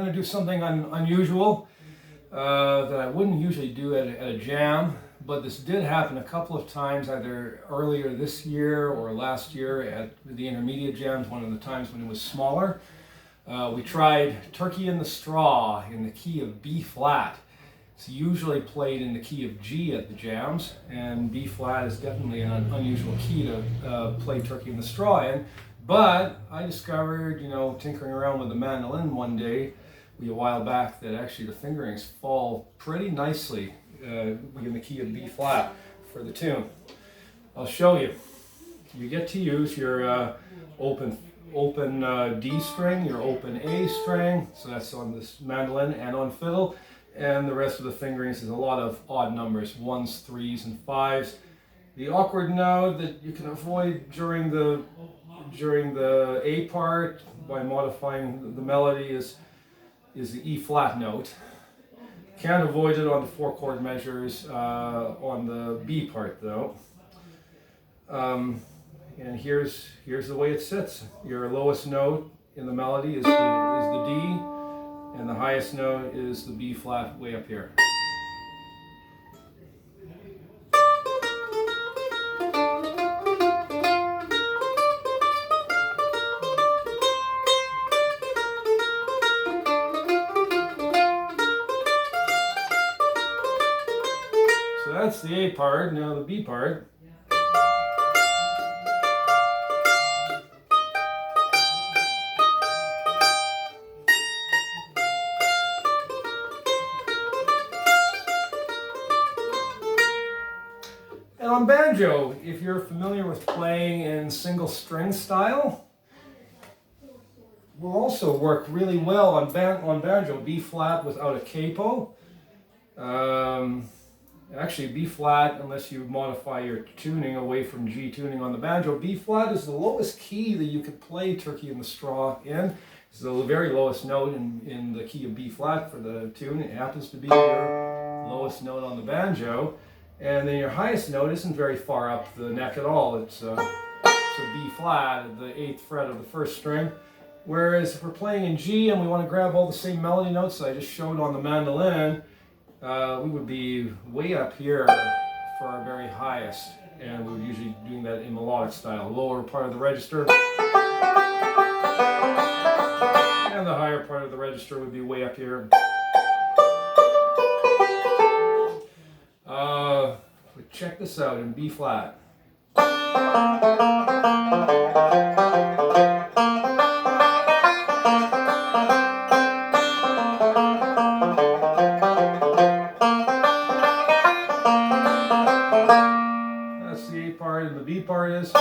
going to do something unusual that I wouldn't usually do at a jam, but this did happen a couple of times, either earlier this year or last year at the intermediate jams, one of the times when it was smaller. We tried Turkey in the Straw in the key of B flat. It's usually played in the key of G at the jams, and B flat is definitely an unusual key to play Turkey in the Straw in. But I discovered, tinkering around with the mandolin one day, a while back, that actually the fingerings fall pretty nicely in the key of B flat for the tune. I'll show you. You get to use your open D string, your open A string, so that's on this mandolin and on fiddle, and the rest of the fingerings is a lot of odd numbers, 1s, 3s, and 5s. The awkward note that you can avoid during the A part by modifying the melody is the E flat note. Can't avoid it on the 4-chord measures on the B part though. And here's the way it sits. Your lowest note in the melody is the D, and the highest note is the B flat way up here. So that's the A part. Now the B part. And on banjo, if you're familiar with playing in single string style, will also work really well on banjo. B flat without a capo. Actually, B flat, unless you modify your tuning away from G tuning on the banjo, B flat is the lowest key that you could play Turkey in the Straw in. It's the very lowest note in the key of B flat for the tune. It happens to be your lowest note on the banjo. And then your highest note isn't very far up the neck at all. It's a B flat at the 8th fret of the 1st string. Whereas if we're playing in G and we want to grab all the same melody notes that I just showed on the mandolin, we would be way up here for our very highest. And we would usually be doing that in melodic style. Lower part of the register. And the higher part of the register would be way up here. But check this out in B flat. That's the A part, and the B part is.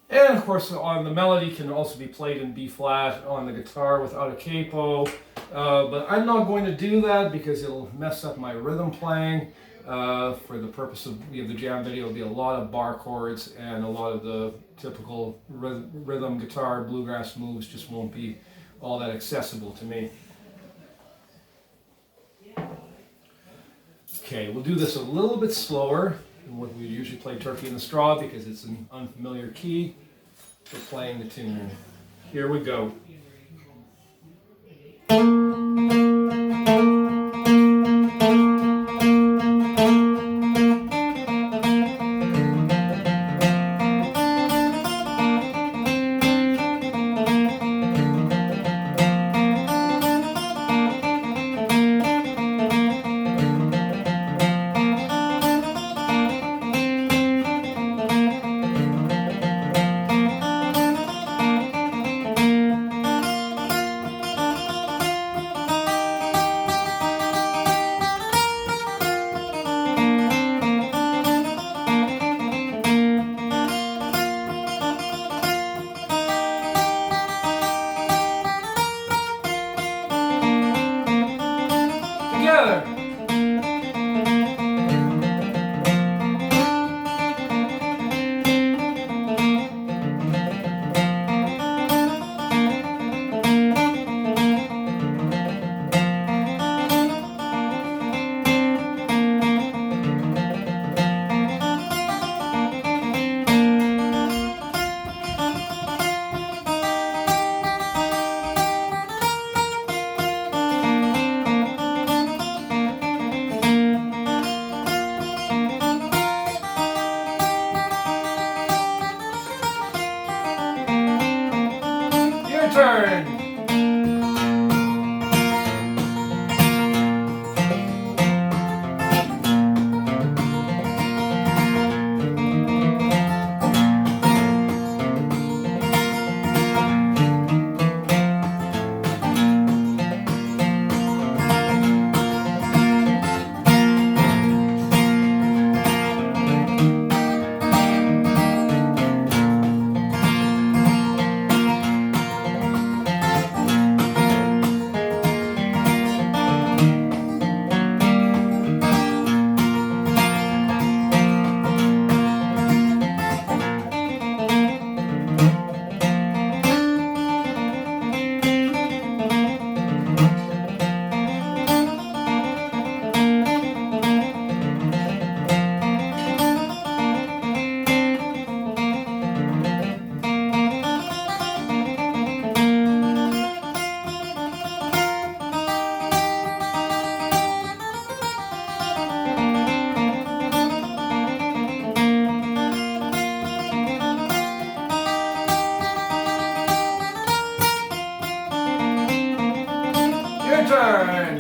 And of course, on the melody can also be played in B flat on the guitar without a capo, but I'm not going to do that because it'll mess up my rhythm playing. For the purpose of the jam video, it'll be a lot of bar chords, and a lot of the typical rhythm guitar bluegrass moves just won't be all that accessible to me. Okay, we'll do this a little bit slower than what we usually play Turkey in the Straw because it's an unfamiliar key for playing the tune. Here we go. turn. Your turn.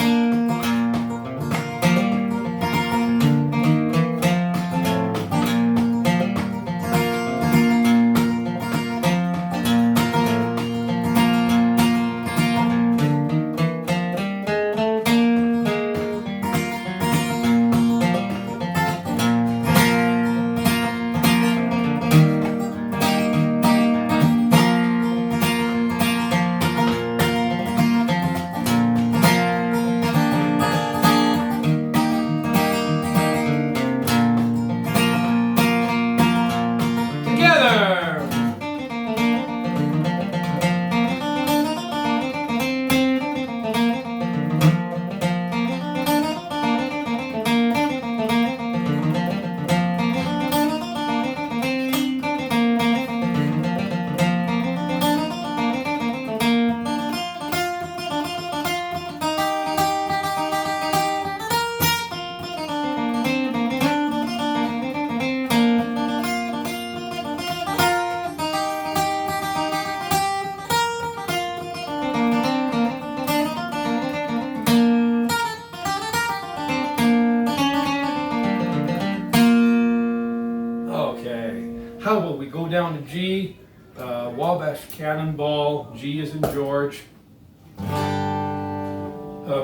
How will we go down to G? Wabash Cannonball, G is in George.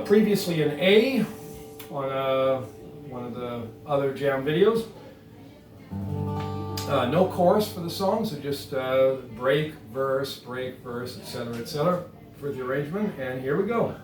Previously an A on one of the other jam videos. No chorus for the song, so just break, verse, etc. for the arrangement. And here we go.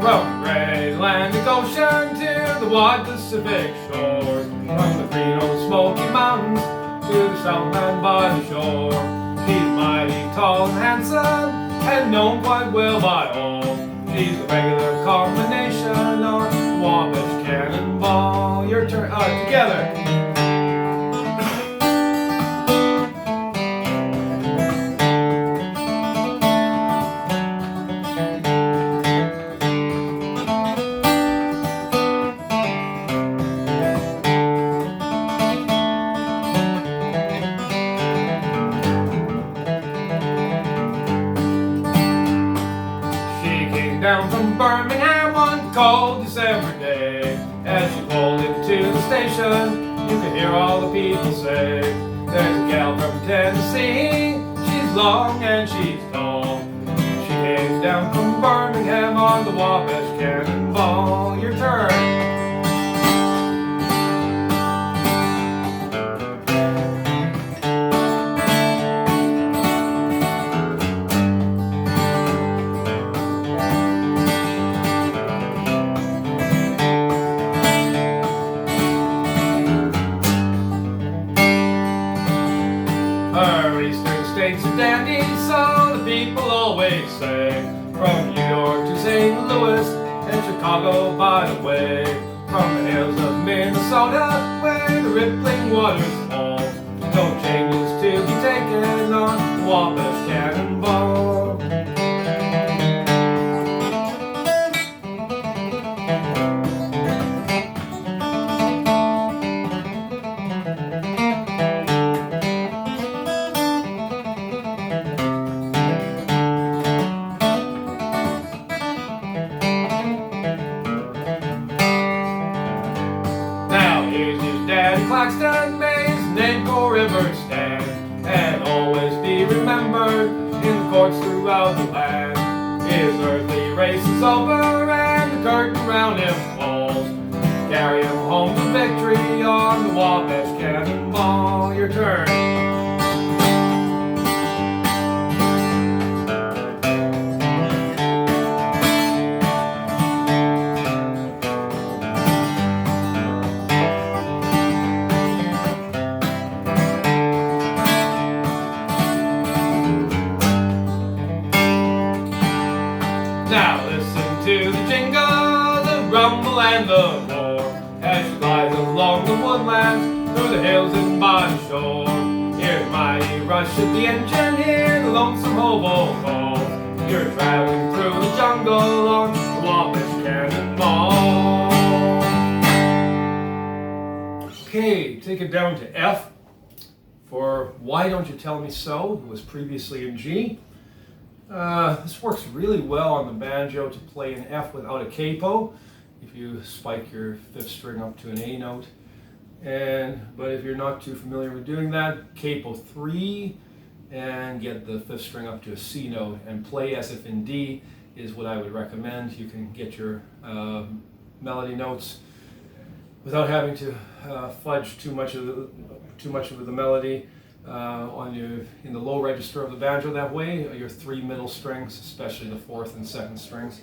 From the great Atlantic Ocean to the wide Pacific shores, from the green old Smoky Mountains to the Southland by the shore. She's mighty tall and handsome, and known quite well by all. She's a regular combination on Wabash Cannonball. Your turn. Together. Down from Birmingham one cold December day. As she pulled into the station, you could hear all the people say, there's a gal from Tennessee, she's long and she's tall. She came down from Birmingham on the Wabash Cannonball. Your turn. Her eastern states are dandies, so the people always say. From New York to St. Louis and Chicago by the way. From the hills of Minnesota, where the rippling waters fall. No changes to be taken on the Wabash Cannonball. Claxton Mays, Nago River stand, and always be remembered in the courts throughout the land. His earthly race is over and the curtain round him falls. Carry him home to victory on the Wabash Cannonball. Your turn. Now listen to the jingle, the rumble and the roar, as she glides along the woodlands, through the hills and by the shore. Hear the mighty rush of the engine, hear the lonesome hobo call. You're traveling through the jungle on the Wabash Cannonball. Okay, take it down to F for Why Don't You Tell Me So? It was previously in G. This works really well on the banjo to play an F without a capo, if you spike your fifth string up to an A note. But if you're not too familiar with doing that, capo 3 and get the fifth string up to a C note and play as if in D is what I would recommend. You can get your melody notes without having to fudge too much of the melody. In the low register of the banjo that way, your 3 middle strings, especially the 4th and 2nd strings.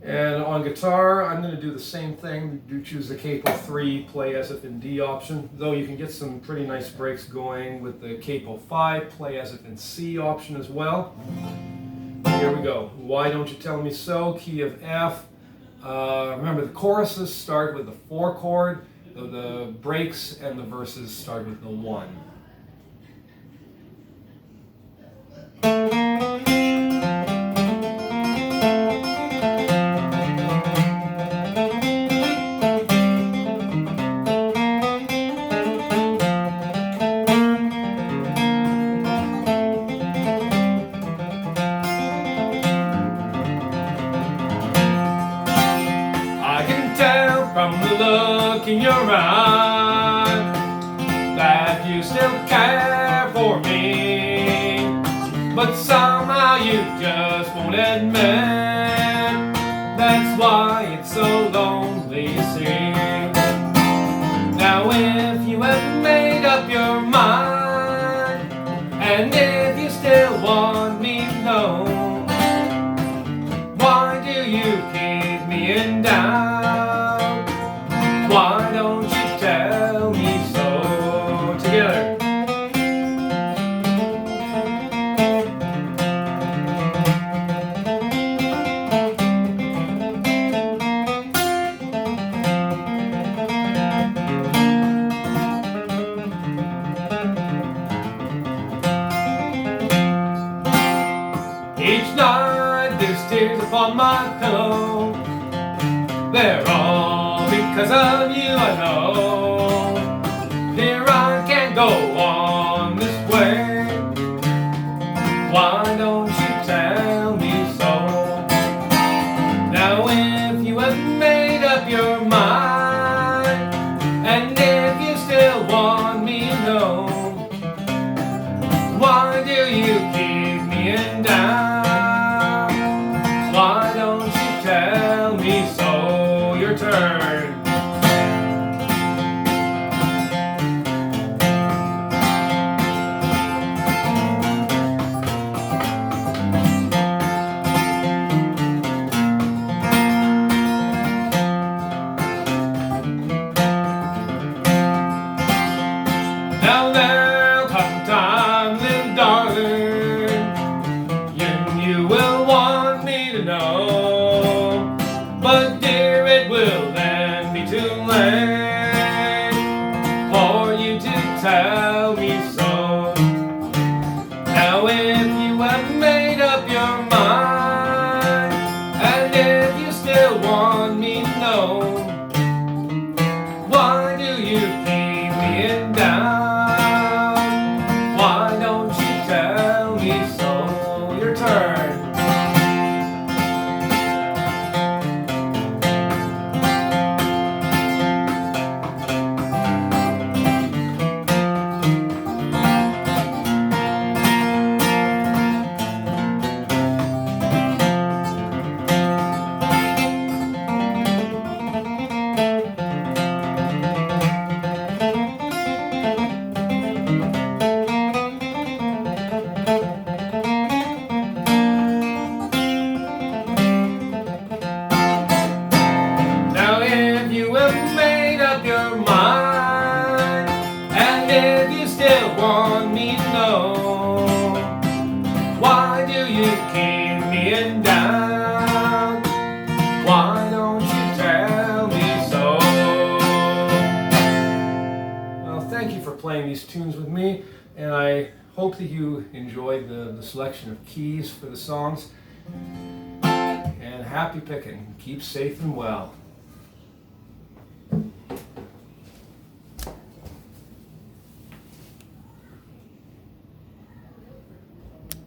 And on guitar, I'm going to do the same thing. Do choose the capo 3, play as if in D option, though you can get some pretty nice breaks going with the capo 5, play as if in C option as well. Here we go. Why Don't You Tell Me So, key of F. Remember, the choruses start with the 4 chord, the breaks and the verses start with the 1. From the look in your eyes that you still care for me, but somehow you just won't admit. That's why it's so lonely, you see. Now if you have made up your mind, and if you still want me to know, why do you keep me in doubt? Why don't you tell me so? Together. Each night there's tears upon my pillow. They're all because of you, I know. Here I can't go on this way. Why don't you tell me so? Now if you have made up your mind, and if you still want me to know, why do you keep me in doubt? Why don't you tell me so? Your turn. Now there'll come time, little darling, and you will want me to know, but dear, it will then be too late, want me to know? Why do you keep me down? Why don't you tell me so? Your turn. Now if you have made up your mind, and if you still want me to know, why do you keep me down? Why don't you tell me so? Well, thank you for playing these tunes with me, and I hope that you enjoyed the selection of keys for the songs. And happy picking. Keep safe and well.